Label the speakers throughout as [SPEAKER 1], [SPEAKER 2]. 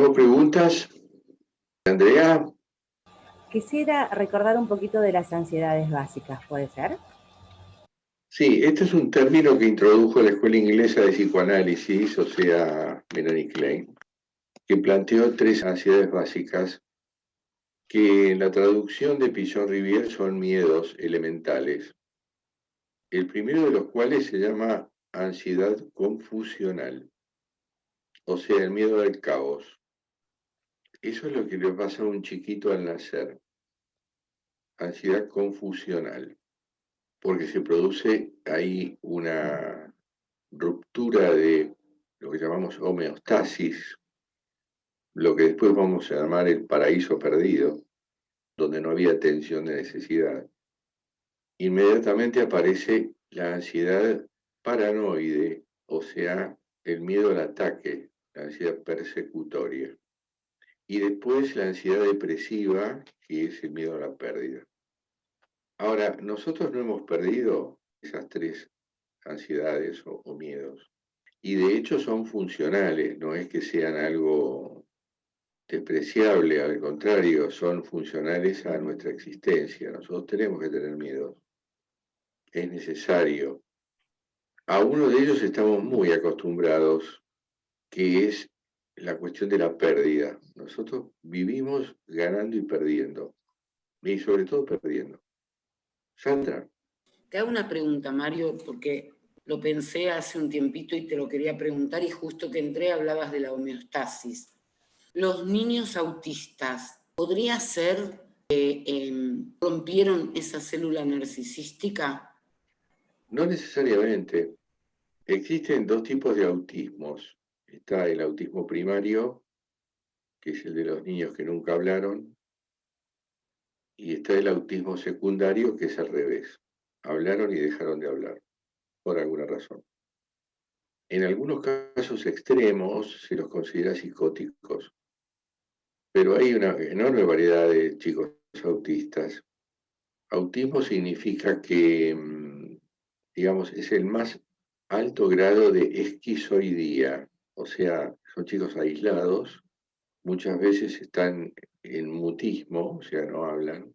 [SPEAKER 1] ¿Tenemos preguntas? Andrea.
[SPEAKER 2] Quisiera recordar un poquito de las ansiedades básicas, ¿puede ser?
[SPEAKER 1] Sí, este es un término que introdujo la Escuela Inglesa de Psicoanálisis, o sea, Melanie Klein, que planteó 3 ansiedades básicas que en la traducción de Pillon-Rivière son miedos elementales. El primero de los cuales se llama ansiedad confusional, o sea, el miedo al caos. Eso es lo que le pasa a un chiquito al nacer, ansiedad confusional, porque se produce ahí una ruptura de lo que llamamos homeostasis, lo que después vamos a llamar el paraíso perdido, donde no había tensión de necesidad. Inmediatamente aparece la ansiedad paranoide, o sea, el miedo al ataque, la ansiedad persecutoria. Y después la ansiedad depresiva, que es el miedo a la pérdida. Ahora, nosotros no hemos perdido esas 3 ansiedades o miedos. Y de hecho son funcionales, no es que sean algo despreciable, al contrario, son funcionales a nuestra existencia. Nosotros tenemos que tener miedo, es necesario. A uno de ellos estamos muy acostumbrados, que es la cuestión de la pérdida. Nosotros vivimos ganando y perdiendo, y sobre todo perdiendo. Sandra.
[SPEAKER 3] Te hago una pregunta, Mario, porque lo pensé hace un tiempito y te lo quería preguntar, y justo que entré hablabas de la homeostasis. Los niños autistas, ¿podría ser que rompieron esa célula narcisística?
[SPEAKER 1] No necesariamente. Existen 2 tipos de autismos. Está el autismo primario, que es el de los niños que nunca hablaron, y está el autismo secundario, que es al revés. Hablaron y dejaron de hablar, por alguna razón. En algunos casos extremos se los considera psicóticos, pero hay una enorme variedad de chicos autistas. Autismo significa que, digamos, es el más alto grado de esquizoidía, o sea, son chicos aislados, muchas veces están en mutismo, o sea, no hablan,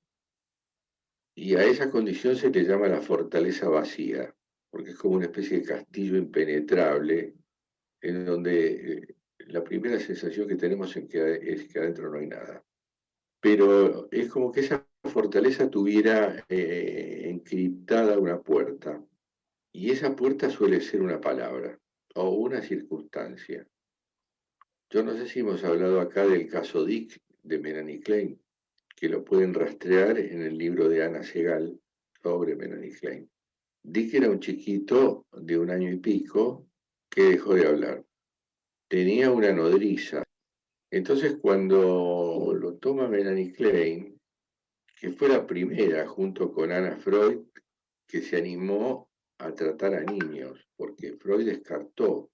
[SPEAKER 1] y a esa condición se le llama la fortaleza vacía, porque es como una especie de castillo impenetrable, en donde la primera sensación que tenemos es que adentro no hay nada. Pero es como que esa fortaleza tuviera encriptada una puerta, y esa puerta suele ser una palabra o una circunstancia. Yo no sé si hemos hablado acá del caso Dick de Melanie Klein, que lo pueden rastrear en el libro de Ana Segal sobre Melanie Klein. Dick era un chiquito de 1 año y pico que dejó de hablar. Tenía una nodriza. Entonces, cuando lo toma Melanie Klein, que fue la primera, junto con Anna Freud, que se animó a tratar a niños, porque Freud descartó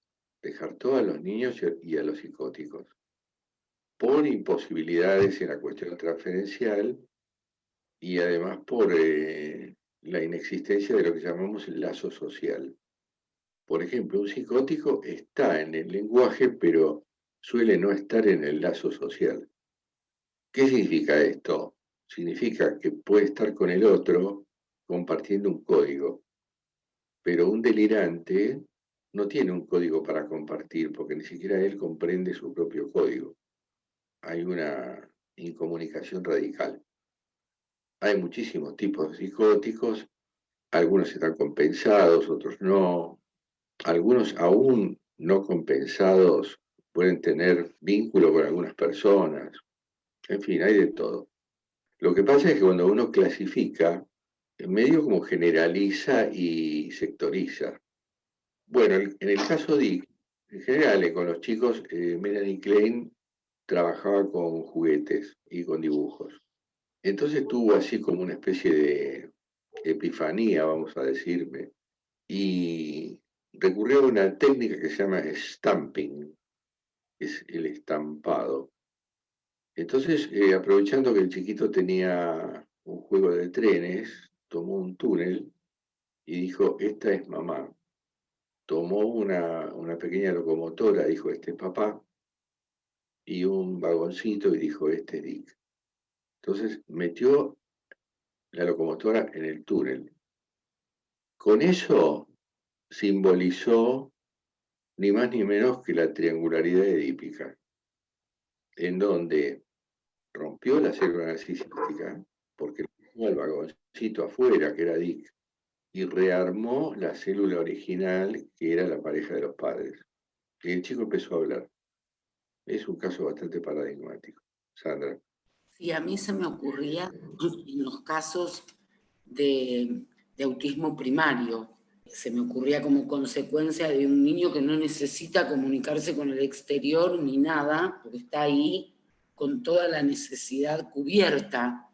[SPEAKER 1] a los niños y a los psicóticos por imposibilidades en la cuestión transferencial y además por la inexistencia de lo que llamamos el lazo social. Por ejemplo, un psicótico está en el lenguaje, pero suele no estar en el lazo social. ¿Qué significa esto? Significa que puede estar con el otro compartiendo un código, pero un delirante no tiene un código para compartir, porque ni siquiera él comprende su propio código. Hay una incomunicación radical. Hay muchísimos tipos de psicóticos, algunos están compensados, otros no. Algunos aún no compensados pueden tener vínculo con algunas personas. En fin, hay de todo. Lo que pasa es que cuando uno clasifica, en medio como generaliza y sectoriza. Bueno, en el caso de, en general, con los chicos, Melanie Klein trabajaba con juguetes y con dibujos. Entonces tuvo así como una especie de epifanía, vamos a decirme, y recurrió a una técnica que se llama stamping, que es el estampado. Entonces, aprovechando que el chiquito tenía un juego de trenes, tomó un túnel y dijo, esta es mamá. Tomó una pequeña locomotora, dijo, este es papá. y un vagoncito y dijo, este es Dick. Entonces metió la locomotora en el túnel. Con eso simbolizó ni más ni menos que la triangularidad edípica, en donde rompió la célula narcisística, porque dejó el vagoncito afuera, que era Dick, y rearmó la célula original, que era la pareja de los padres. Y el chico empezó a hablar. Es un caso bastante paradigmático. Sandra.
[SPEAKER 3] Sí, a mí se me ocurría en los casos de autismo primario. Se me ocurría como consecuencia de un niño que no necesita comunicarse con el exterior ni nada, porque está ahí con toda la necesidad cubierta.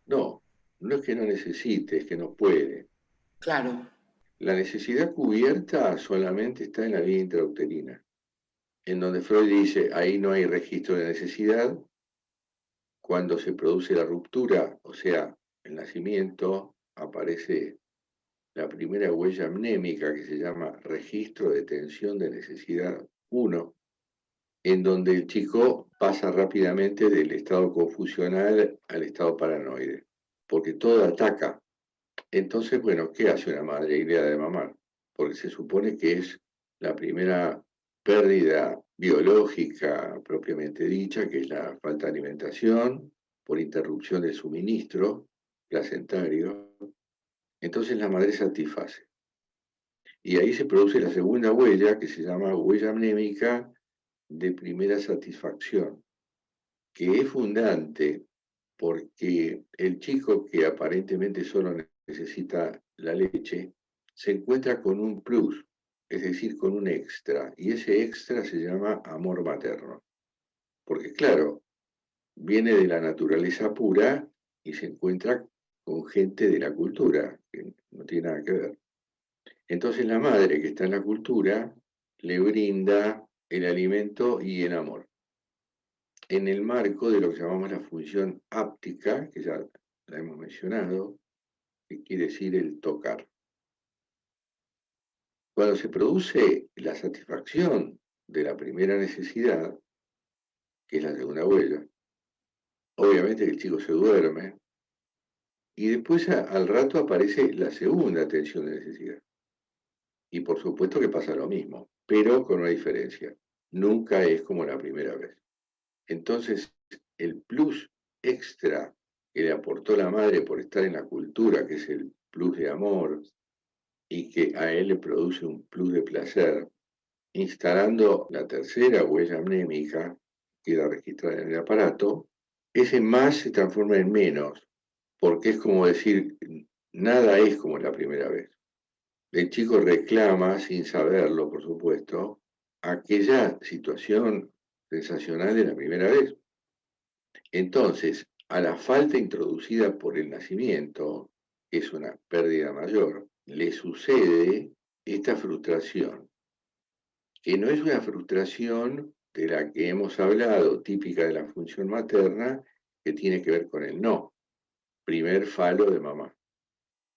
[SPEAKER 1] No, no es que no necesite, es que no puede.
[SPEAKER 3] Claro.
[SPEAKER 1] La necesidad cubierta solamente está en la vía intrauterina, en donde Freud dice, ahí no hay registro de necesidad. Cuando se produce la ruptura, o sea, el nacimiento, aparece la primera huella mnémica que se llama registro de tensión de necesidad 1, en donde el chico pasa rápidamente del estado confusional al estado paranoide, porque todo ataca. Entonces, bueno, ¿qué hace una madre? Idea de mamar, porque se supone que es la primera pérdida biológica propiamente dicha, que es la falta de alimentación por interrupción del suministro placentario. Entonces la madre satisface. Y ahí se produce la segunda huella, que se llama huella mnémica de primera satisfacción, que es fundante porque el chico que aparentemente solo necesita la leche, se encuentra con un plus, es decir, con un extra, y ese extra se llama amor materno. Porque claro, viene de la naturaleza pura y se encuentra con gente de la cultura, que no tiene nada que ver. Entonces la madre que está en la cultura le brinda el alimento y el amor, en el marco de lo que llamamos la función áptica, que ya la hemos mencionado, que quiere decir el tocar. Cuando se produce la satisfacción de la primera necesidad, que es la segunda huella, obviamente el chico se duerme y después al rato aparece la segunda tensión de necesidad. Y por supuesto que pasa lo mismo, pero con una diferencia. Nunca es como la primera vez. Entonces, el plus extra que le aportó la madre por estar en la cultura, que es el plus de amor, y que a él le produce un plus de placer, instalando la tercera huella mnémica, que queda registrada en el aparato, ese más se transforma en menos, porque es como decir, nada es como la primera vez. El chico reclama, sin saberlo, por supuesto, aquella situación sensacional de la primera vez. Entonces, a la falta introducida por el nacimiento, que es una pérdida mayor, le sucede esta frustración, que no es una frustración de la que hemos hablado, típica de la función materna, que tiene que ver con el no, primer falo de mamá.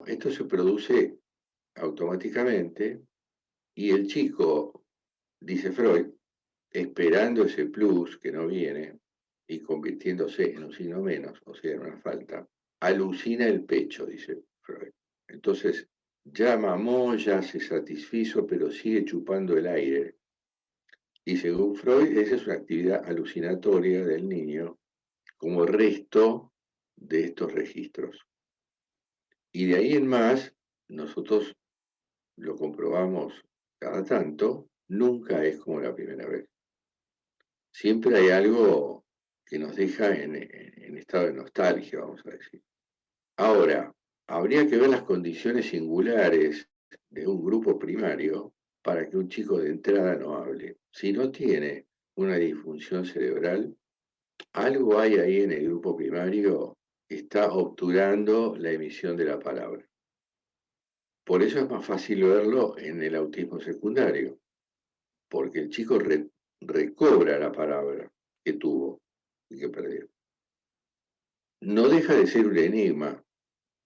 [SPEAKER 1] Esto se produce automáticamente y el chico, dice Freud, esperando ese plus que no viene y convirtiéndose en un signo menos, o sea, en una falta, alucina el pecho, dice Freud. Entonces, ya mamó, ya se satisfizo, pero sigue chupando el aire. Y según Freud, esa es una actividad alucinatoria del niño como resto de estos registros. Y de ahí en más, nosotros lo comprobamos cada tanto, nunca es como la primera vez. Siempre hay algo que nos deja en estado de nostalgia, vamos a decir. Ahora, habría que ver las condiciones singulares de un grupo primario para que un chico de entrada no hable. Si no tiene una disfunción cerebral, algo hay ahí en el grupo primario que está obturando la emisión de la palabra. Por eso es más fácil verlo en el autismo secundario, porque el chico recobra la palabra que tuvo y que perdió. No deja de ser un enigma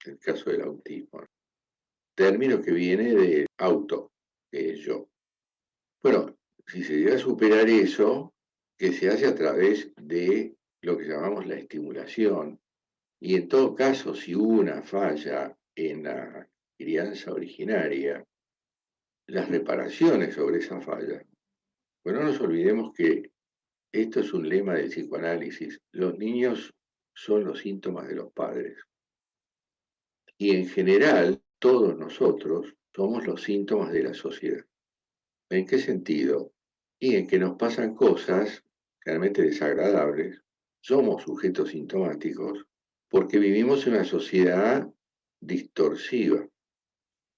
[SPEAKER 1] el caso del autismo, término que viene de auto, que es yo. Bueno, si se llega a superar eso, que se hace a través de lo que llamamos la estimulación. Y en todo caso, si hubo una falla en la crianza originaria, las reparaciones sobre esa falla. Pues no nos olvidemos que esto es un lema del psicoanálisis. Los niños son los síntomas de los padres. Y en general, todos nosotros somos los síntomas de la sociedad. ¿En qué sentido? Y en que nos pasan cosas realmente desagradables, somos sujetos sintomáticos, porque vivimos en una sociedad distorsiva,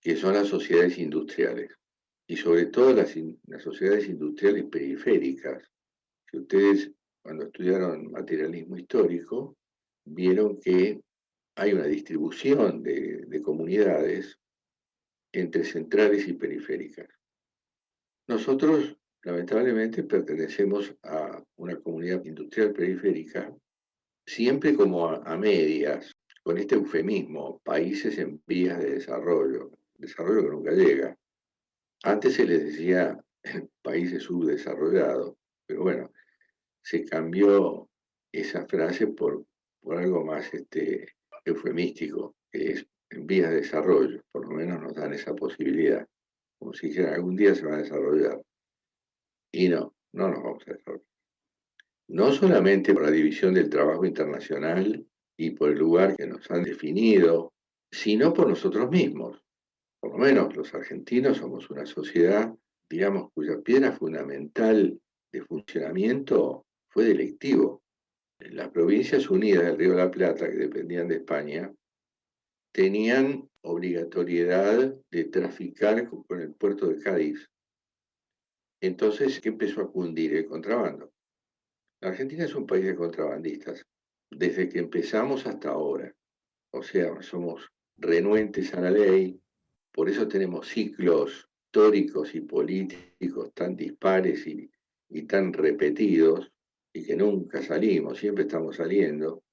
[SPEAKER 1] que son las sociedades industriales, y sobre todo las sociedades industriales periféricas, que ustedes cuando estudiaron materialismo histórico, vieron que hay una distribución de comunidades entre centrales y periféricas. Nosotros, lamentablemente, pertenecemos a una comunidad industrial periférica, siempre como a medias, con este eufemismo, países en vías de desarrollo que nunca llega. Antes se les decía países subdesarrollados, pero bueno, se cambió esa frase por algo más eufemístico, que es en vías de desarrollo, por lo menos nos dan esa posibilidad, como si dijeran algún día se va a desarrollar. Y no nos vamos a desarrollar. No solamente por la división del trabajo internacional y por el lugar que nos han definido, sino por nosotros mismos. Por lo menos los argentinos somos una sociedad, digamos, cuya piedra fundamental de funcionamiento fue delictivo. Las Provincias Unidas del Río de la Plata, que dependían de España, tenían obligatoriedad de traficar con el puerto de Cádiz. Entonces, ¿qué empezó a cundir? El contrabando. La Argentina es un país de contrabandistas, desde que empezamos hasta ahora. O sea, somos renuentes a la ley, por eso tenemos ciclos históricos y políticos tan dispares y tan repetidos, y que nunca salimos, siempre estamos saliendo,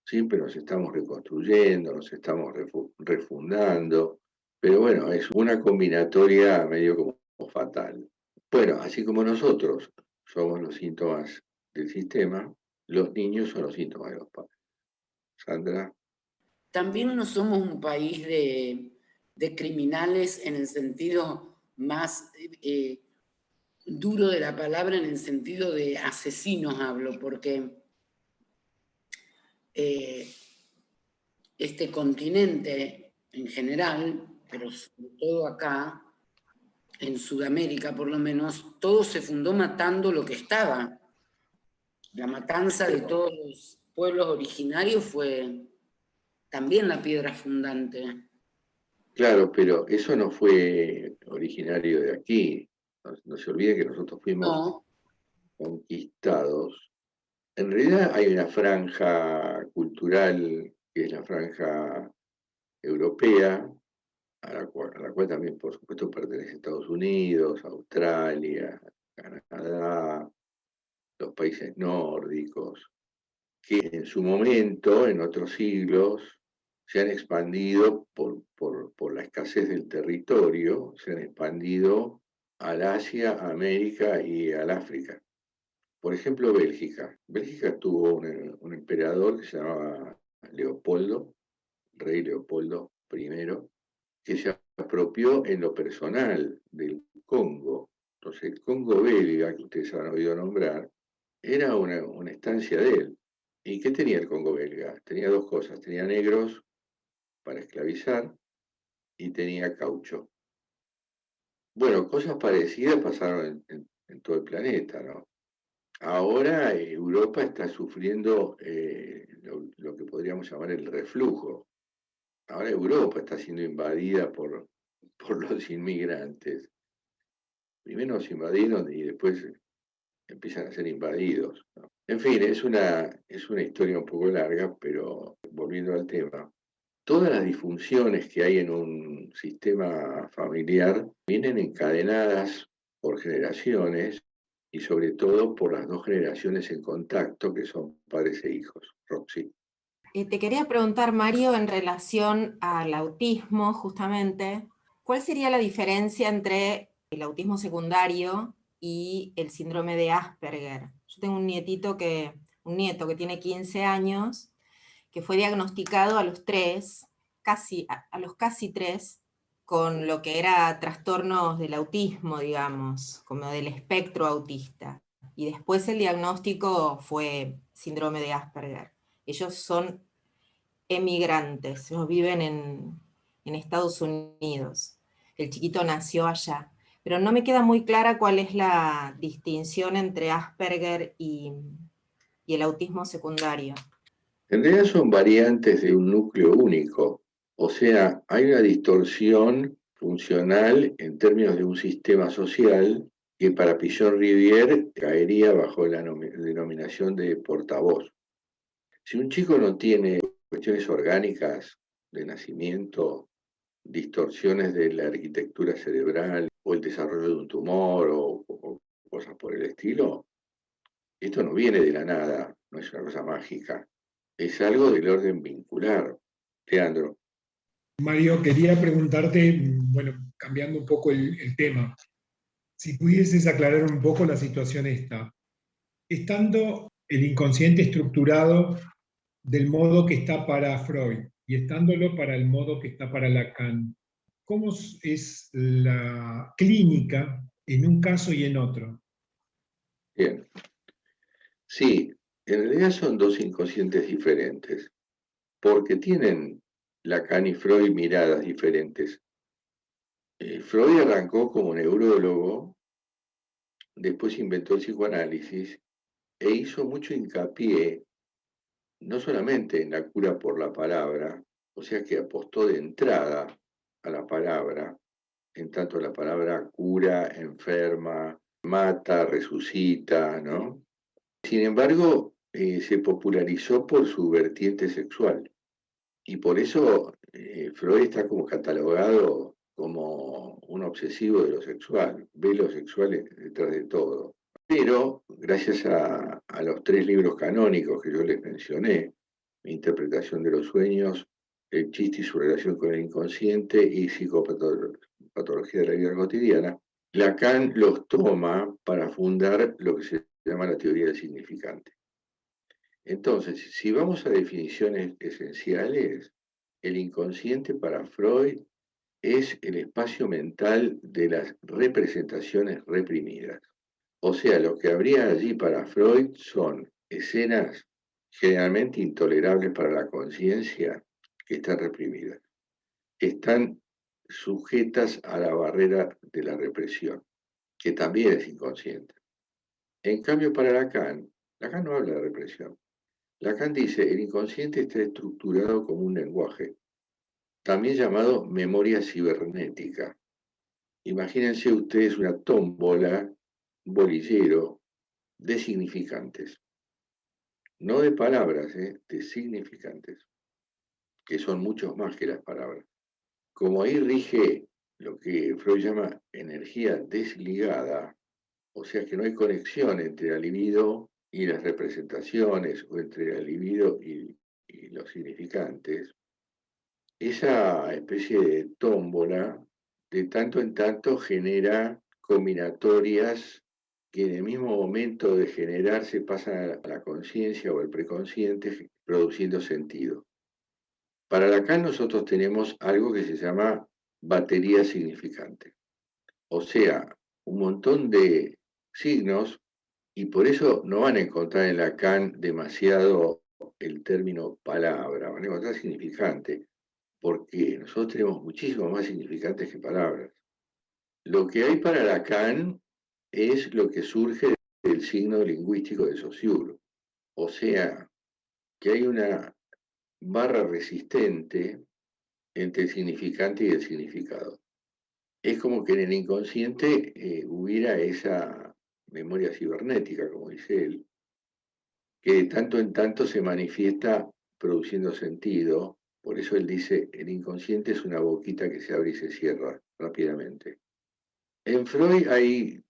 [SPEAKER 1] siempre nos estamos reconstruyendo, nos estamos refundando, pero bueno, es una combinatoria medio como fatal. Bueno, así como nosotros somos los síntomas del sistema, los niños son los síntomas de los padres. Sandra.
[SPEAKER 3] También no somos un país de criminales en el sentido más duro de la palabra, en el sentido de asesinos hablo, porque este continente en general, pero sobre todo acá, en Sudamérica por lo menos, todo se fundó matando lo que estaba. La matanza de todos los pueblos originarios fue también la piedra fundante.
[SPEAKER 1] Claro, pero eso no fue originario de aquí. No se olvide que nosotros fuimos conquistados. En realidad hay una franja cultural que es la franja europea, a la cual también, por supuesto, pertenece Estados Unidos, Australia, Canadá, los países nórdicos, que en su momento, en otros siglos, se han expandido por la escasez del territorio, se han expandido al Asia, a América y al África. Por ejemplo, Bélgica. Bélgica tuvo un emperador que se llamaba Leopoldo, rey Leopoldo I, que se apropió en lo personal del Congo. Entonces, el Congo belga, que ustedes han oído nombrar, era una estancia de él. ¿Y qué tenía el Congo belga? Tenía dos cosas. Tenía negros para esclavizar y tenía caucho. Bueno, cosas parecidas pasaron en todo el planeta, ¿no? Ahora Europa está sufriendo lo que podríamos llamar el reflujo. Ahora Europa está siendo invadida por los inmigrantes. Primero nos invadieron y después empiezan a ser invadidos, ¿no? En fin, es una historia un poco larga, pero volviendo al tema, todas las disfunciones que hay en un sistema familiar vienen encadenadas por generaciones y sobre todo por las dos generaciones en contacto que son padres e hijos. Roxy.
[SPEAKER 4] Te quería preguntar, Mario, en relación al autismo, justamente, ¿cuál sería la diferencia entre el autismo secundario y el síndrome de Asperger. Yo tengo un nieto que tiene 15 años, que fue diagnosticado a los 3, a los casi 3, con lo que era trastornos del autismo, digamos, como del espectro autista. Y después el diagnóstico fue síndrome de Asperger. Ellos son emigrantes, ellos viven en Estados Unidos. El chiquito nació allá. Pero no me queda muy clara cuál es la distinción entre Asperger y el autismo secundario.
[SPEAKER 1] En realidad son variantes de un núcleo único, o sea, hay una distorsión funcional en términos de un sistema social que para Pichon-Rivière caería bajo la denominación de portavoz. Si un chico no tiene cuestiones orgánicas de nacimiento, distorsiones de la arquitectura cerebral o el desarrollo de un tumor o cosas por el estilo, esto no viene de la nada, no es una cosa mágica, es algo del orden vincular. Leandro.
[SPEAKER 5] Mario, quería preguntarte, bueno, cambiando un poco el tema, si pudieses aclarar un poco la situación esta. Estando el inconsciente estructurado del modo que está para Freud y estándolo para el modo que está para Lacan, ¿cómo es la clínica en un caso y en otro?
[SPEAKER 1] Bien. Sí, en realidad son dos inconscientes diferentes, porque tienen Lacan y Freud miradas diferentes. Freud arrancó como neurólogo, después inventó el psicoanálisis e hizo mucho hincapié no solamente en la cura por la palabra, o sea que apostó de entrada a la palabra, en tanto la palabra cura, enferma, mata, resucita, ¿no? Sin embargo, se popularizó por su vertiente sexual y por eso Freud está como catalogado como un obsesivo de lo sexual, ve lo sexual detrás de todo. Pero gracias a los 3 libros canónicos que yo les mencioné, Mi interpretación de los sueños, El chiste y su relación con el inconsciente y Psicopatología de la vida cotidiana, Lacan los toma para fundar lo que se llama la teoría del significante. Entonces, si vamos a definiciones esenciales, el inconsciente para Freud es el espacio mental de las representaciones reprimidas. O sea, lo que habría allí para Freud son escenas generalmente intolerables para la conciencia que están reprimidas, están sujetas a la barrera de la represión, que también es inconsciente. En cambio, para Lacan no habla de represión. Lacan dice, el inconsciente está estructurado como un lenguaje, también llamado memoria cibernética. Imagínense ustedes una tómbola, un bolillero de significantes, no de palabras, de significantes, que son muchos más que las palabras. Como ahí rige lo que Freud llama energía desligada, o sea que no hay conexión entre la libido y las representaciones, o entre la libido y los significantes, esa especie de tómbola de tanto en tanto genera combinatorias que en el mismo momento de generarse pasan a la conciencia o al preconsciente produciendo sentido. Para Lacan nosotros tenemos algo que se llama batería significante, o sea, un montón de signos, y por eso no van a encontrar en Lacan demasiado el término palabra, van a encontrar significante, porque nosotros tenemos muchísimo más significantes que palabras. Lo que hay para Lacan es lo que surge del signo lingüístico de Saussure, o sea, que hay una barra resistente entre el significante y el significado. Es como que en el inconsciente hubiera esa memoria cibernética, como dice él, que de tanto en tanto se manifiesta produciendo sentido. Por eso él dice, el inconsciente es una boquita que se abre y se cierra rápidamente. En Freud hay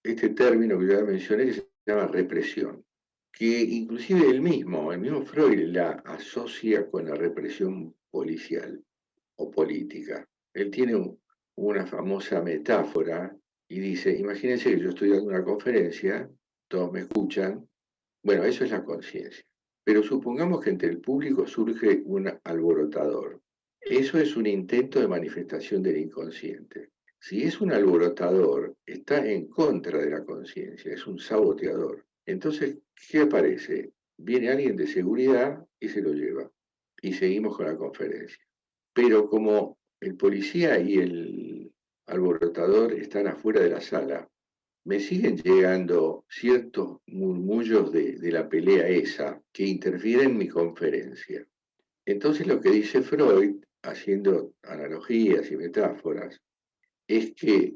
[SPEAKER 1] este término que ya mencioné que se llama represión, que inclusive el mismo Freud la asocia con la represión policial o política. Él tiene una famosa metáfora Y dice, imagínense que yo estoy dando una conferencia, todos me escuchan, bueno, eso es la conciencia. Pero supongamos que entre el público surge un alborotador. Eso es un intento de manifestación del inconsciente. Si es un alborotador, está en contra de la conciencia, es un saboteador. Entonces, ¿qué aparece? Viene alguien de seguridad y se lo lleva. Y seguimos con la conferencia. Pero como el policía y el alborotador están afuera de la sala, me siguen llegando ciertos murmullos de la pelea esa que interfieren en mi conferencia. Entonces lo que dice Freud, haciendo analogías y metáforas, es que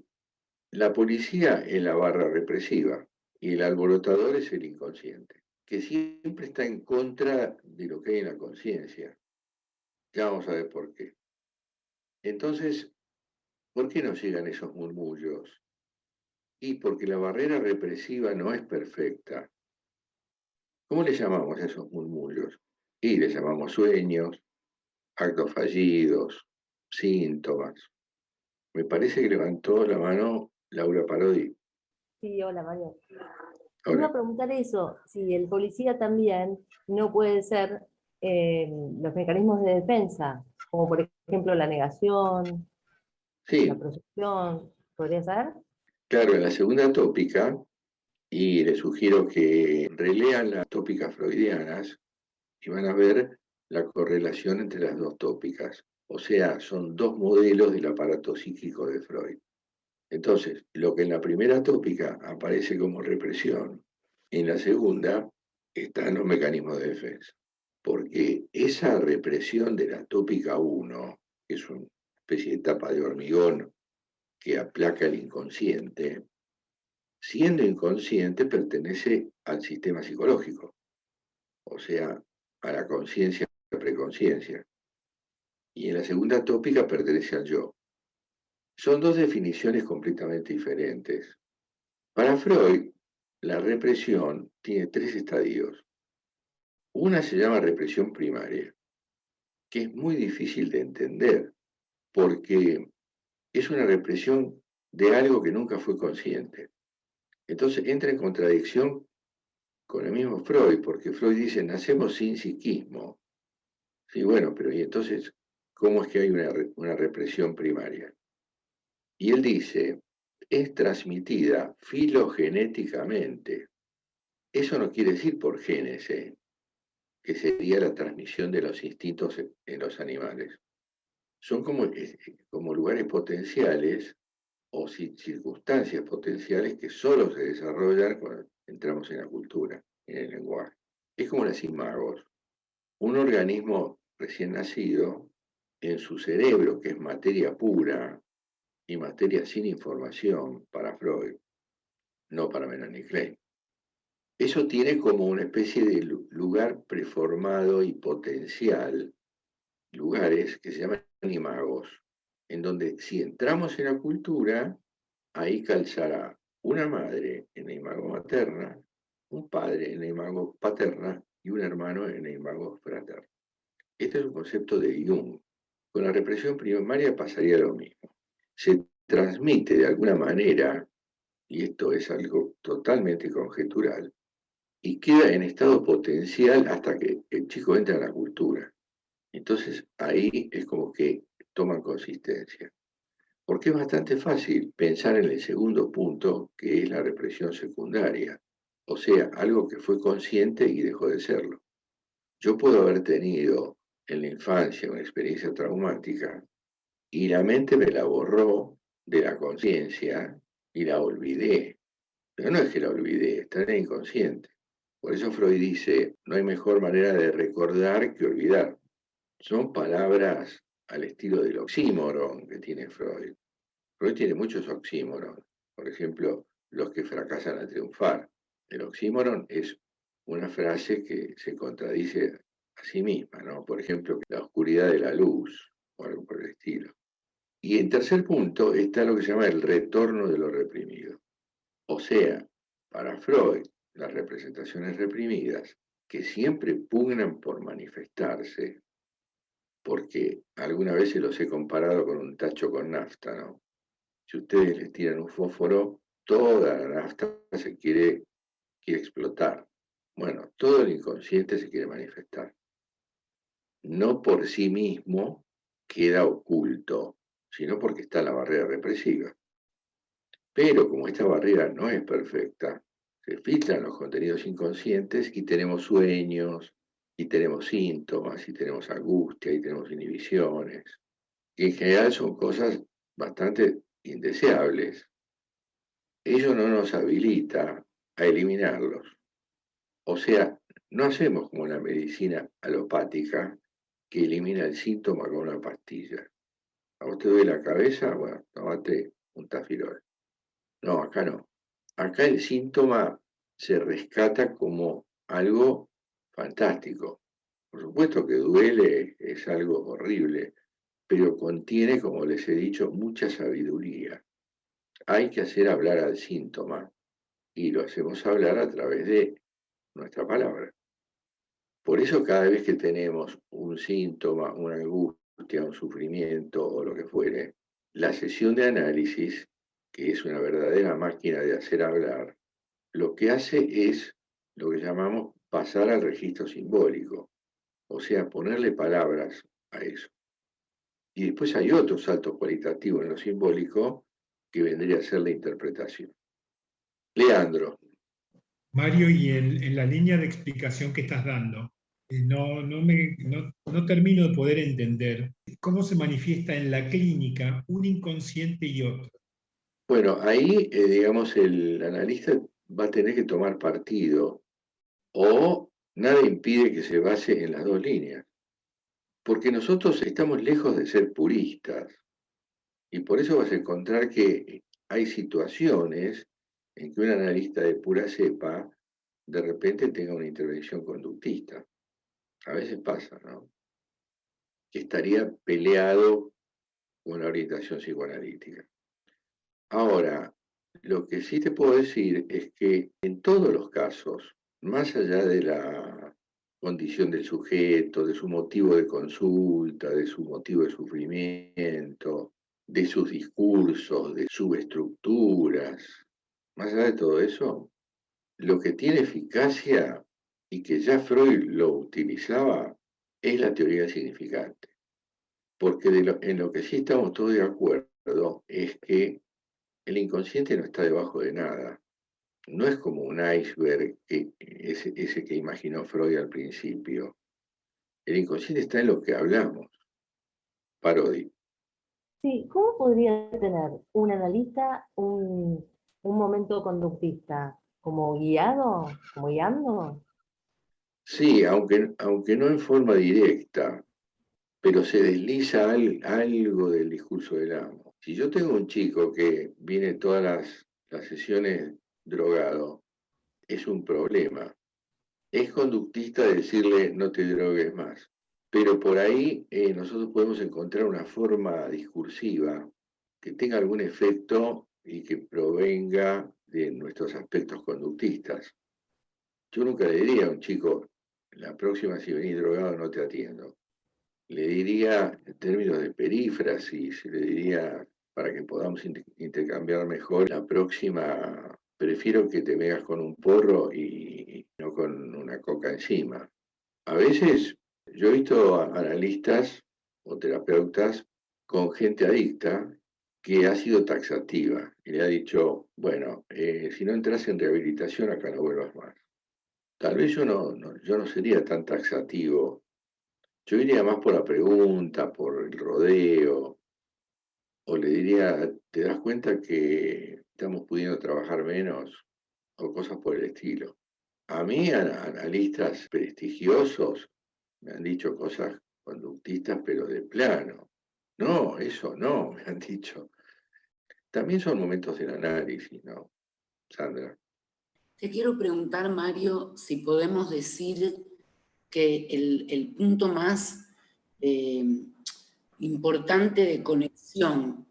[SPEAKER 1] la policía es la barra represiva y el alborotador es el inconsciente, que siempre está en contra de lo que hay en la conciencia. Ya vamos a ver por qué. Entonces, ¿por qué nos llegan esos murmullos? Y porque la barrera represiva no es perfecta. ¿Cómo le llamamos a esos murmullos? Y le llamamos sueños, actos fallidos, síntomas. Me parece que levantó la mano Laura Parodi.
[SPEAKER 2] Sí, hola Mario. Te iba
[SPEAKER 1] Ahora,
[SPEAKER 2] a preguntar eso, si el policía también no puede ser los mecanismos de defensa, como por ejemplo la negación, la
[SPEAKER 1] sí,
[SPEAKER 2] proyección, ¿podría ser?
[SPEAKER 1] claro, en la segunda tópica, y les sugiero que relean las tópicas freudianas y van a ver la correlación entre las dos tópicas. O sea, son dos modelos del aparato psíquico de Freud. Entonces, lo que en la primera tópica aparece como represión, en la segunda están los mecanismos de defensa. Porque esa represión de la tópica 1, que es una especie de tapa de hormigón que aplaca el inconsciente, siendo inconsciente pertenece al sistema psicológico, o sea, a la conciencia, a la preconciencia. Y en la segunda tópica pertenece al yo. Son dos definiciones completamente diferentes. Para Freud, la represión tiene tres estadios. Una se llama represión primaria, que es muy difícil de entender, porque es una represión de algo que nunca fue consciente. Entonces entra en contradicción con el mismo Freud, porque Freud dice, nacemos sin psiquismo. Sí, bueno, pero ¿y entonces cómo es que hay una represión primaria? Y él dice, es transmitida filogenéticamente. Eso no quiere decir por genes, que sería la transmisión de los instintos en los animales. Son como lugares potenciales o circunstancias potenciales que solo se desarrollan cuando entramos en la cultura, en el lenguaje. Es como las imagos. Un organismo recién nacido, en su cerebro, que es materia pura y materia sin información para Freud, no para Melanie Klein, eso tiene como una especie de lugar preformado y potencial, lugares que se llaman imagos, en donde si entramos en la cultura, ahí calzará una madre en la imago materna, un padre en la imago paterna y un hermano en la imago fraterna. Este es un concepto de Jung. Con la represión primaria pasaría lo mismo. Se transmite de alguna manera, y esto es algo totalmente conjetural, y queda en estado potencial hasta que el chico entra en la cultura. Entonces ahí es como que toman consistencia. Porque es bastante fácil pensar en el segundo punto, que es la represión secundaria, o sea, algo que fue consciente y dejó de serlo. Yo puedo haber tenido en la infancia una experiencia traumática y la mente me la borró de la conciencia y la olvidé. Pero no es que la olvidé, está en el inconsciente. Por eso Freud dice, no hay mejor manera de recordar que olvidar. Son palabras al estilo del oxímoron que tiene Freud. Freud tiene muchos oxímoron. Por ejemplo, los que fracasan al triunfar. El oxímoron es una frase que se contradice a sí misma, ¿no? Por ejemplo, la oscuridad de la luz, o algo por el estilo. Y en tercer punto está lo que se llama el retorno de lo reprimido. O sea, para Freud, las representaciones reprimidas, que siempre pugnan por manifestarse, porque alguna vez se los he comparado con un tacho con nafta, ¿no? Si ustedes les tiran un fósforo, toda la nafta se quiere explotar. Bueno, todo el inconsciente se quiere manifestar. No por sí mismo queda oculto, sino porque está la barrera represiva. Pero como esta barrera no es perfecta, se filtran los contenidos inconscientes y tenemos sueños, y tenemos síntomas, y tenemos angustia, y tenemos inhibiciones, que en general son cosas bastante indeseables. Ello no nos habilita a eliminarlos. O sea, no hacemos como la medicina alopática que elimina el síntoma con una pastilla. ¿A vos te duele la cabeza? Bueno, tomate un tafirol. No, acá no. Acá el síntoma se rescata como algo fantástico. Por supuesto que duele, es algo horrible, pero contiene, como les he dicho, mucha sabiduría. Hay que hacer hablar al síntoma y lo hacemos hablar a través de nuestra palabra. Por eso cada vez que tenemos un síntoma, una angustia, un sufrimiento o lo que fuere, la sesión de análisis, que es una verdadera máquina de hacer hablar, lo que hace es lo que llamamos pasar al registro simbólico, o sea, ponerle palabras a eso. Y después hay otro salto cualitativo en lo simbólico que vendría a ser la interpretación. Leandro.
[SPEAKER 5] Mario, y en la línea de explicación que estás dando, no termino de poder entender cómo se manifiesta en la clínica un inconsciente y otro.
[SPEAKER 1] Bueno, ahí, digamos, el analista va a tener que tomar partido o nada impide que se base en las dos líneas, porque nosotros estamos lejos de ser puristas y por eso vas a encontrar que hay situaciones en que un analista de pura cepa de repente tenga una intervención conductista. A veces pasa, ¿no? Que estaría peleado con la orientación psicoanalítica. Ahora, lo que sí te puedo decir es que en todos los casos, más allá de la condición del sujeto, de su motivo de consulta, de su motivo de sufrimiento, de sus discursos, de subestructuras, más allá de todo eso, lo que tiene eficacia y que ya Freud lo utilizaba es la teoría del significante. Porque en lo que sí estamos todos de acuerdo es que el inconsciente no está debajo de nada. No es como un iceberg, ese que imaginó Freud al principio. El inconsciente está en lo que hablamos. Parodi.
[SPEAKER 2] Sí, ¿cómo podría tener un analista un momento conductista? ¿Como guiado? ¿Como guiando?
[SPEAKER 1] Sí, aunque no en forma directa, pero se desliza algo del discurso del amo. Si yo tengo un chico que viene todas las sesiones drogado, es un problema. Es conductista decirle no te drogues más. Pero por ahí nosotros podemos encontrar una forma discursiva que tenga algún efecto y que provenga de nuestros aspectos conductistas. Yo nunca le diría a un chico, la próxima si venís drogado no te atiendo. Le diría en términos de perífrasis, le diría para que podamos intercambiar mejor, la próxima prefiero que te vengas con un porro y no con una coca encima. A veces yo he visto analistas o terapeutas con gente adicta que ha sido taxativa y le ha dicho, bueno, si no entras en rehabilitación acá no vuelvas más. Tal vez yo no sería tan taxativo. Yo iría más por la pregunta, por el rodeo, o le diría, ¿te das cuenta que estamos pudiendo trabajar menos? O cosas por el estilo. A mí, analistas prestigiosos me han dicho cosas conductistas, pero de plano. No, eso no, me han dicho. También son momentos del análisis, ¿no, Sandra?
[SPEAKER 3] Te quiero preguntar, Mario, si podemos decir que el punto más importante de conexión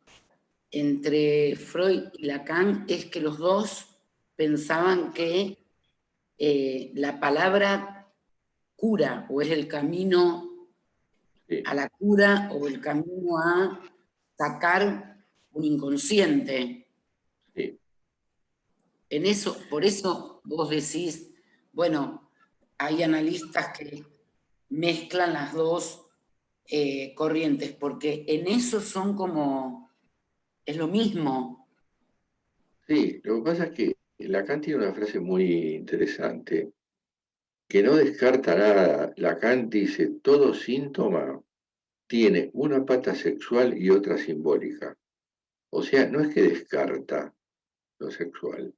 [SPEAKER 3] entre Freud y Lacan es que los dos pensaban que la palabra cura o es el camino
[SPEAKER 1] Sí.
[SPEAKER 3] a la cura o el camino a sacar un inconsciente.
[SPEAKER 1] Sí.
[SPEAKER 3] En eso, por eso vos decís, bueno, hay analistas que mezclan las dos corrientes, porque en eso son como, es lo mismo.
[SPEAKER 1] Sí, lo que pasa es que Lacan tiene una frase muy interesante, que no descarta nada. Lacan dice, todo síntoma tiene una pata sexual y otra simbólica. O sea, no es que descarta lo sexual.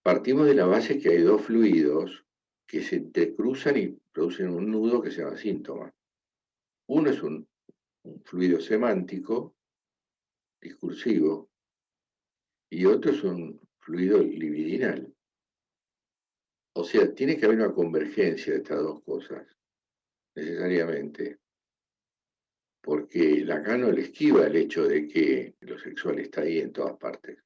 [SPEAKER 1] Partimos de la base que hay dos fluidos que se entrecruzan y producen un nudo que se llama síntoma. Uno es un fluido semántico, discursivo, y otro es un fluido libidinal. O sea, tiene que haber una convergencia de estas dos cosas, necesariamente, porque Lacan no le esquiva el hecho de que lo sexual está ahí en todas partes,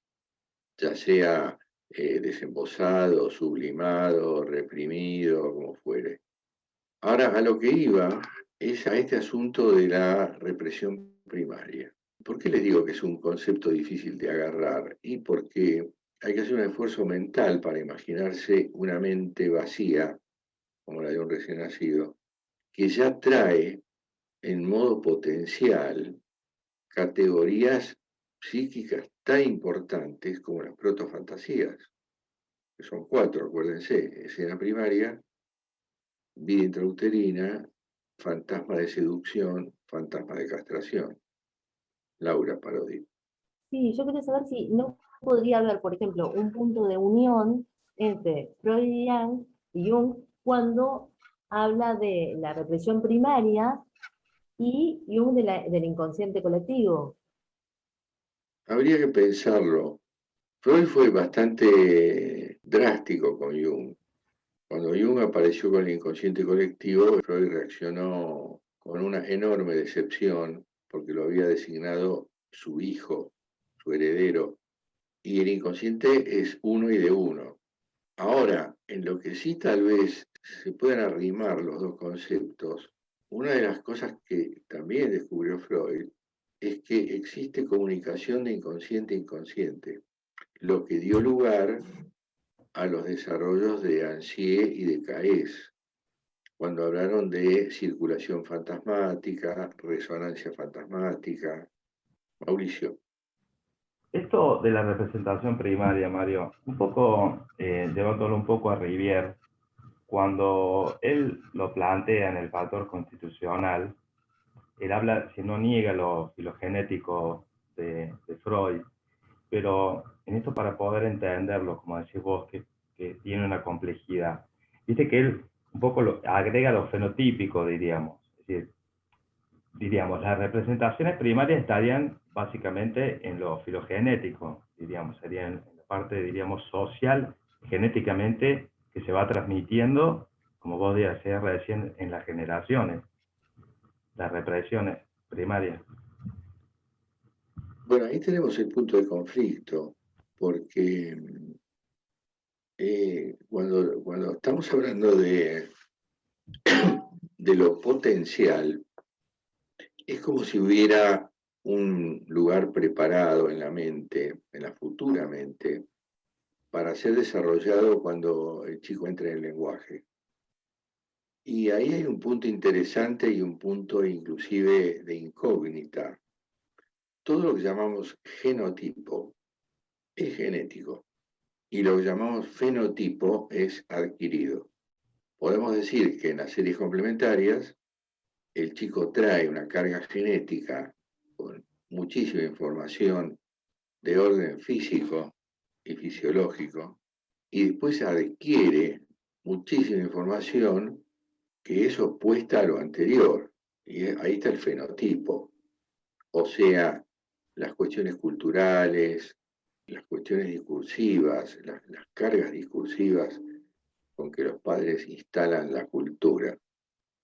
[SPEAKER 1] ya sea desembosado, sublimado, reprimido, como fuere. Ahora, a lo que iba es a este asunto de la represión primaria. ¿Por qué les digo que es un concepto difícil de agarrar? Y porque hay que hacer un esfuerzo mental para imaginarse una mente vacía, como la de un recién nacido, que ya trae en modo potencial categorías psíquicas tan importantes como las protofantasías, que son 4, acuérdense: escena primaria, vida intrauterina, fantasma de seducción, fantasma de castración. Laura Parodi.
[SPEAKER 2] Sí, yo quería saber si no podría haber, por ejemplo, un punto de unión entre Freud y Jung cuando habla de la represión primaria y Jung del inconsciente colectivo.
[SPEAKER 1] Habría que pensarlo. Freud fue bastante drástico con Jung. Cuando Jung apareció con el inconsciente colectivo, Freud reaccionó con una enorme decepción porque lo había designado su hijo, su heredero, y el inconsciente es uno y de uno. Ahora, en lo que sí tal vez se puedan arrimar los dos conceptos, una de las cosas que también descubrió Freud es que existe comunicación de inconsciente a inconsciente, lo que dio lugar a los desarrollos de Ansier y de Caes, cuando hablaron de circulación fantasmática, resonancia fantasmática. Mauricio.
[SPEAKER 6] Esto de la representación primaria, Mario, un poco, llevándolo un poco a Rivière, cuando él lo plantea en el factor constitucional, él habla, si no niega lo filogenético de Freud, pero en esto para poder entenderlo, como decís vos, que tiene una complejidad, viste que él un poco agrega lo fenotípico, diríamos, es decir, diríamos, las representaciones primarias estarían básicamente en lo filogenético, diríamos, serían en la parte, diríamos, social, genéticamente, que se va transmitiendo, como vos decías recién, en las generaciones, las represiones primarias.
[SPEAKER 1] Bueno, ahí tenemos el punto de conflicto, porque cuando estamos hablando de lo potencial, es como si hubiera un lugar preparado en la mente, en la futura mente, para ser desarrollado cuando el chico entre en el lenguaje. Y ahí hay un punto interesante y un punto inclusive de incógnita. Todo lo que llamamos genotipo es genético y lo que llamamos fenotipo es adquirido. Podemos decir que en las series complementarias el chico trae una carga genética con muchísima información de orden físico y fisiológico, y después adquiere muchísima información que es opuesta a lo anterior. Y ahí está el fenotipo, o sea, las cuestiones culturales, las cuestiones discursivas, las cargas discursivas con que los padres instalan la cultura,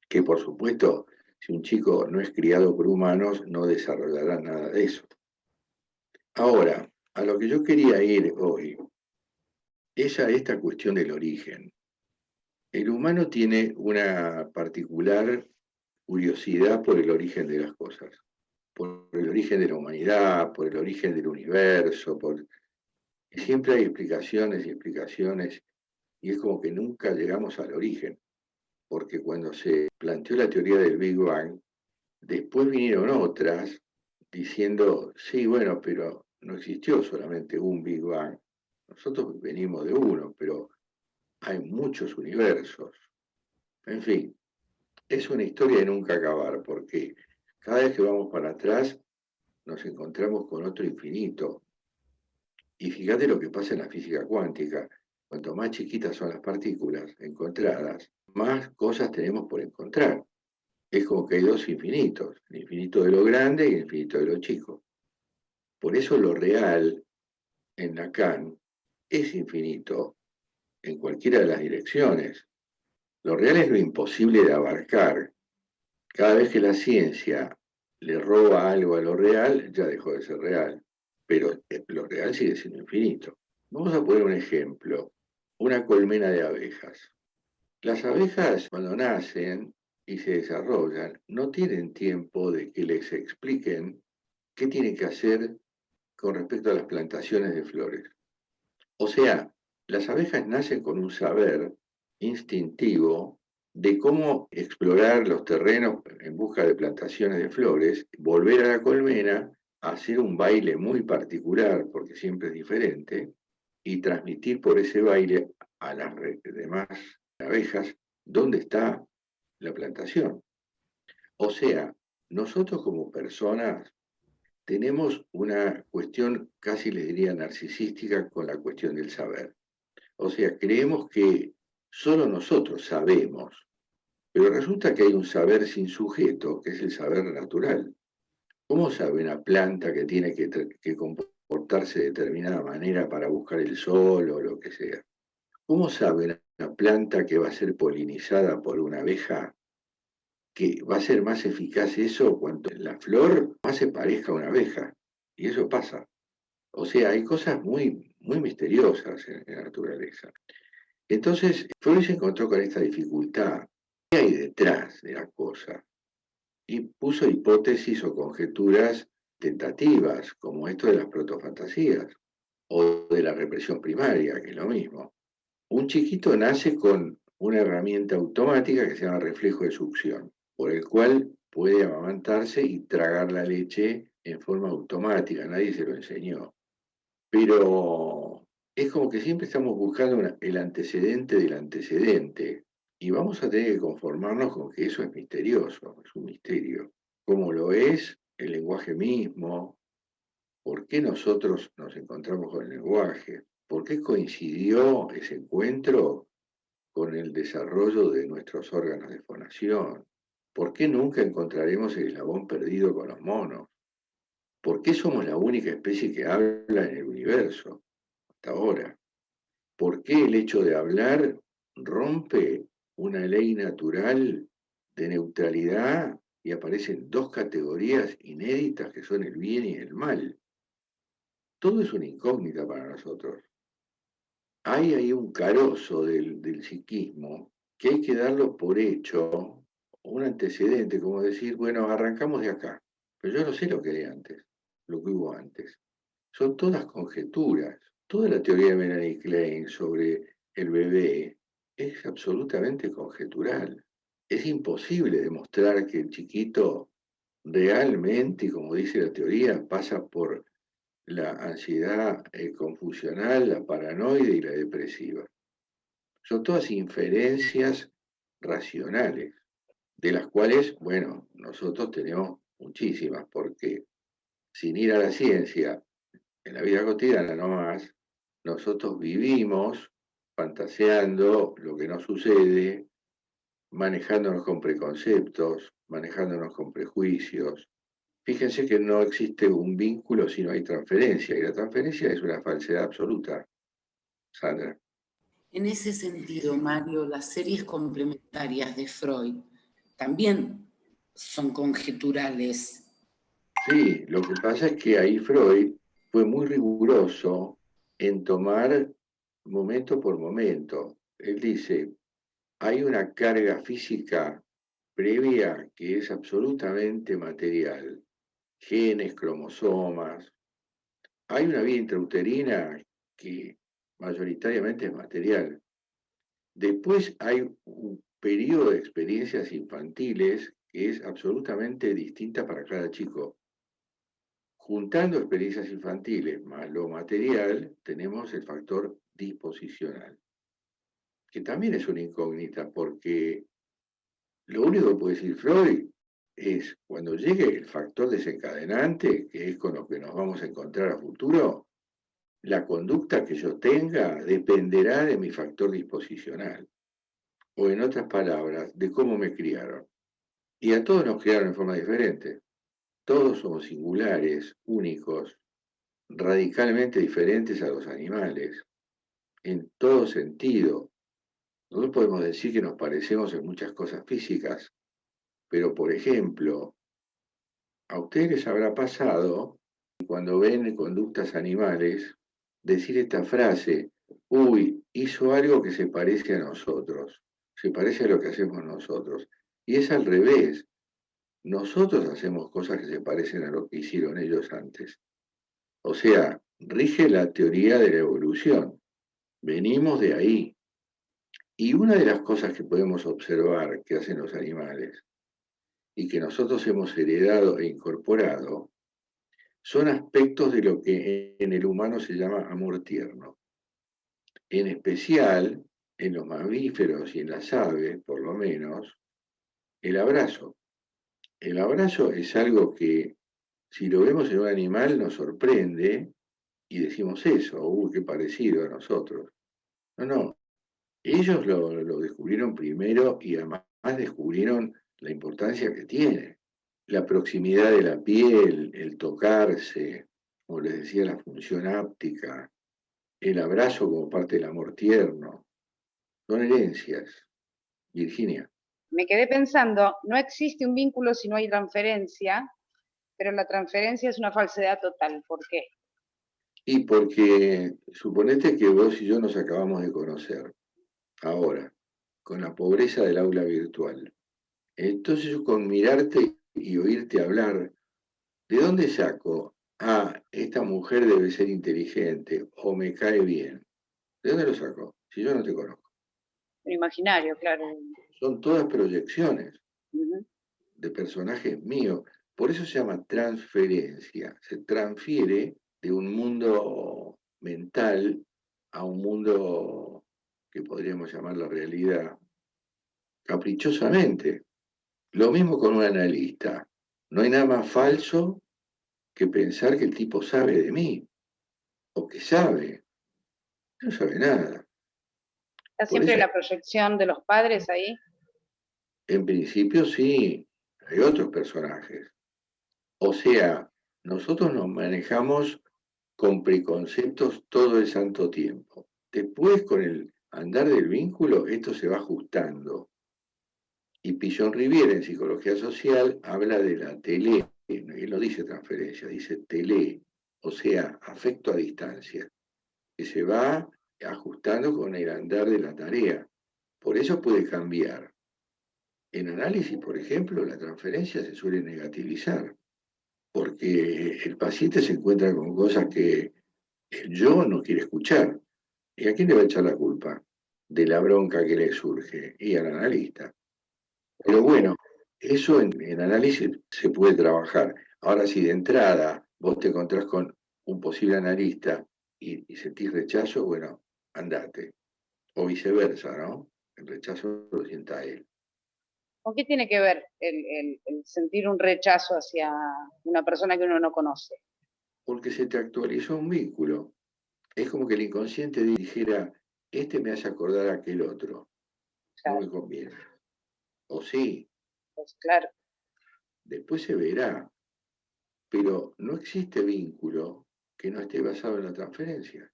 [SPEAKER 1] que por supuesto, si un chico no es criado por humanos, no desarrollará nada de eso. Ahora, a lo que yo quería ir hoy es a esta cuestión del origen. El humano tiene una particular curiosidad por el origen de las cosas. por el origen de la humanidad, por el origen del universo, y siempre hay explicaciones y explicaciones, y es como que nunca llegamos al origen, porque cuando se planteó la teoría del Big Bang, después vinieron otras diciendo, sí, bueno, pero no existió solamente un Big Bang. Nosotros venimos de uno, pero hay muchos universos. En fin, es una historia de nunca acabar, porque cada vez que vamos para atrás nos encontramos con otro infinito. Y fíjate lo que pasa en la física cuántica. Cuanto más chiquitas son las partículas encontradas, más cosas tenemos por encontrar. Es como que hay dos infinitos, el infinito de lo grande y el infinito de lo chico. Por eso lo real en Lacan es infinito en cualquiera de las direcciones. Lo real es lo imposible de abarcar. Cada vez que la ciencia le roba algo a lo real, ya dejó de ser real. Pero lo real sigue siendo infinito. Vamos a poner un ejemplo. Una colmena de abejas. Las abejas, cuando nacen y se desarrollan, no tienen tiempo de que les expliquen qué tienen que hacer con respecto a las plantaciones de flores. O sea, las abejas nacen con un saber instintivo de cómo explorar los terrenos en busca de plantaciones de flores, volver a la colmena, hacer un baile muy particular, porque siempre es diferente, y transmitir por ese baile a las demás abejas dónde está la plantación. O sea, nosotros como personas tenemos una cuestión, casi les diría narcisística, con la cuestión del saber. O sea, creemos que solo nosotros sabemos, pero resulta que hay un saber sin sujeto, que es el saber natural. ¿Cómo sabe una planta que tiene que comportarse de determinada manera para buscar el sol o lo que sea? ¿Cómo sabe una planta que va a ser polinizada por una abeja que va a ser más eficaz eso cuando la flor más se parezca a una abeja? Y eso pasa. O sea, hay cosas muy, muy misteriosas en la naturaleza. Entonces, Freud se encontró con esta dificultad. ¿Qué hay detrás de la cosa? Y puso hipótesis o conjeturas tentativas, como esto de las protofantasías o de la represión primaria, que es lo mismo. Un chiquito nace con una herramienta automática que se llama reflejo de succión, por el cual puede amamantarse y tragar la leche en forma automática, nadie se lo enseñó. Pero es como que siempre estamos buscando el antecedente del antecedente y vamos a tener que conformarnos con que eso es misterioso, es un misterio. ¿Cómo lo es el lenguaje mismo? ¿Por qué nosotros nos encontramos con el lenguaje? ¿Por qué coincidió ese encuentro con el desarrollo de nuestros órganos de fonación? ¿Por qué nunca encontraremos el eslabón perdido con los monos? ¿Por qué somos la única especie que habla en el universo hasta ahora? ¿Por qué el hecho de hablar rompe una ley natural de neutralidad y aparecen dos categorías inéditas que son el bien y el mal? Todo es una incógnita para nosotros. Hay ahí un carozo del psiquismo que hay que darlo por hecho, un antecedente, como decir, bueno, arrancamos de acá, pero yo no sé lo que hay antes, lo que hubo antes. Son todas conjeturas. Toda la teoría de Melanie Klein sobre el bebé es absolutamente conjetural. Es imposible demostrar que el chiquito realmente, como dice la teoría, pasa por la ansiedad confusional, la paranoide y la depresiva. Son todas inferencias racionales, de las cuales, bueno, nosotros tenemos muchísimas, porque sin ir a la ciencia, en la vida cotidiana nomás, nosotros vivimos fantaseando lo que nos sucede, manejándonos con preconceptos, manejándonos con prejuicios. Fíjense que no existe un vínculo si no hay transferencia, y la transferencia es una falsedad absoluta, Sandra.
[SPEAKER 3] En ese sentido, Mario, las series complementarias de Freud también son conjeturales.
[SPEAKER 1] Sí, lo que pasa es que ahí Freud fue muy riguroso en tomar momento por momento. Él dice, hay una carga física previa que es absolutamente material, genes, cromosomas. Hay una vida intrauterina que mayoritariamente es material. Después hay un periodo de experiencias infantiles que es absolutamente distinta para cada chico. Juntando experiencias infantiles más lo material, tenemos el factor disposicional, que también es una incógnita, porque lo único que puede decir Freud es, cuando llegue el factor desencadenante, que es con lo que nos vamos a encontrar a futuro, la conducta que yo tenga dependerá de mi factor disposicional, o en otras palabras, de cómo me criaron. Y a todos nos criaron en forma diferente. Todos somos singulares, únicos, radicalmente diferentes a los animales, en todo sentido. Nosotros podemos decir que nos parecemos en muchas cosas físicas, pero por ejemplo, a ustedes les habrá pasado, cuando ven conductas animales, decir esta frase: uy, hizo algo que se parece a nosotros, se parece a lo que hacemos nosotros. Y es al revés. Nosotros hacemos cosas que se parecen a lo que hicieron ellos antes. O sea, rige la teoría de la evolución. Venimos de ahí. Y una de las cosas que podemos observar que hacen los animales y que nosotros hemos heredado e incorporado son aspectos de lo que en el humano se llama amor tierno. En especial, en los mamíferos y en las aves, por lo menos, el abrazo. El abrazo es algo que, si lo vemos en un animal, nos sorprende y decimos eso: uy, qué parecido a nosotros. No, no, ellos lo descubrieron primero y además descubrieron la importancia que tiene. La proximidad de la piel, el tocarse, como les decía, la función áptica, el abrazo como parte del amor tierno, son herencias. Virginia.
[SPEAKER 7] Me quedé pensando, no existe un vínculo si no hay transferencia, pero la transferencia es una falsedad total. ¿Por qué?
[SPEAKER 1] Y porque suponete que vos y yo nos acabamos de conocer, ahora, con la pobreza del aula virtual. Entonces yo, con mirarte y oírte hablar, ¿de dónde saco? Ah, esta mujer debe ser inteligente o me cae bien. ¿De dónde lo saco? Si yo no te conozco.
[SPEAKER 7] Un imaginario, claro.
[SPEAKER 1] Son todas proyecciones
[SPEAKER 7] Uh-huh.
[SPEAKER 1] de personajes míos. Por eso se llama transferencia. Se transfiere de un mundo mental a un mundo que podríamos llamar la realidad, caprichosamente. Lo mismo con un analista. No hay nada más falso que pensar que el tipo sabe de mí, o que sabe. No sabe nada.
[SPEAKER 7] ¿Está
[SPEAKER 1] Por
[SPEAKER 7] siempre
[SPEAKER 1] eso,
[SPEAKER 7] la proyección de los padres ahí?
[SPEAKER 1] en principio sí, hay otros personajes. O sea, nosotros nos manejamos con preconceptos todo el santo tiempo. Después, con el andar del vínculo, esto se va ajustando. Y Pillon-Rivière, en psicología social, habla de la tele. Él no dice transferencia, dice tele, o sea, afecto a distancia, que se va ajustando con el andar de la tarea. Por eso puede cambiar. En análisis, por ejemplo, la transferencia se suele negativizar, porque el paciente se encuentra con cosas que el yo no quiere escuchar. ¿Y a quién le va a echar la culpa de la bronca que le surge? Y al analista. Pero bueno, eso en análisis se puede trabajar. Ahora, si de entrada vos te encontrás con un posible analista y sentís rechazo, bueno, andate. O viceversa, ¿no? El rechazo lo sienta él.
[SPEAKER 7] ¿Con qué tiene que ver el sentir un rechazo hacia una persona que uno no conoce?
[SPEAKER 1] Porque se te actualizó un vínculo. Es como que el inconsciente dijera: este me hace acordar a aquel otro, no me conviene. O sí,
[SPEAKER 7] Pues claro.
[SPEAKER 1] después se verá, pero no existe vínculo que no esté basado en la transferencia.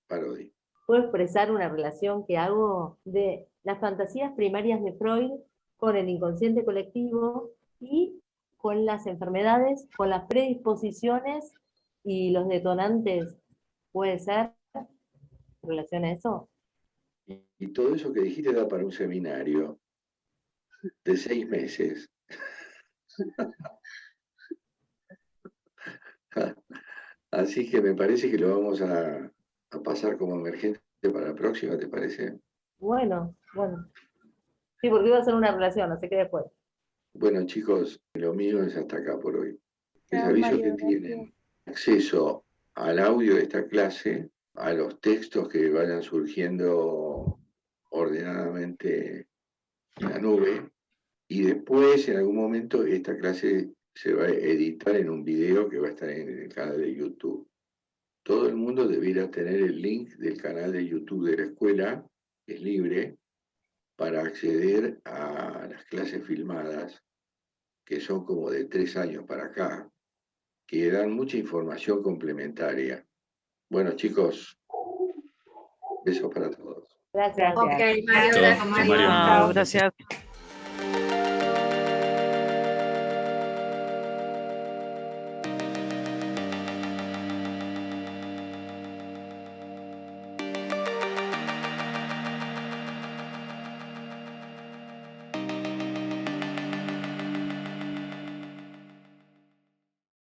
[SPEAKER 1] Parodi.
[SPEAKER 2] Puedo expresar una relación que hago de las fantasías primarias de Freud con el inconsciente colectivo y con las enfermedades, con las predisposiciones y los detonantes. ¿Puede ser en relación a eso?
[SPEAKER 1] Y todo eso que dijiste da para un seminario de 6 meses. Así que me parece que lo vamos a pasar como emergente para la próxima, ¿te parece?
[SPEAKER 2] Bueno. Sí, porque iba a ser una relación, así que después.
[SPEAKER 1] Bueno, chicos, lo mío es hasta acá por hoy. Les
[SPEAKER 7] Chao,
[SPEAKER 1] aviso
[SPEAKER 7] Mario,
[SPEAKER 1] que
[SPEAKER 7] gracias.
[SPEAKER 1] tienen acceso al audio de esta clase, a los textos que vayan surgiendo ordenadamente en la nube, y después, en algún momento, esta clase se va a editar en un video que va a estar en el canal de YouTube. Todo el mundo debiera tener el link del canal de YouTube de la escuela, que es libre, para acceder a las clases filmadas, que son como de 3 años para acá, que dan mucha información complementaria. Bueno, chicos, besos para todos.
[SPEAKER 2] Gracias.
[SPEAKER 4] Ok, Mario,
[SPEAKER 8] Chao,
[SPEAKER 4] gracias,
[SPEAKER 8] chao,
[SPEAKER 4] Mario.
[SPEAKER 8] Mario.
[SPEAKER 9] Chao, gracias.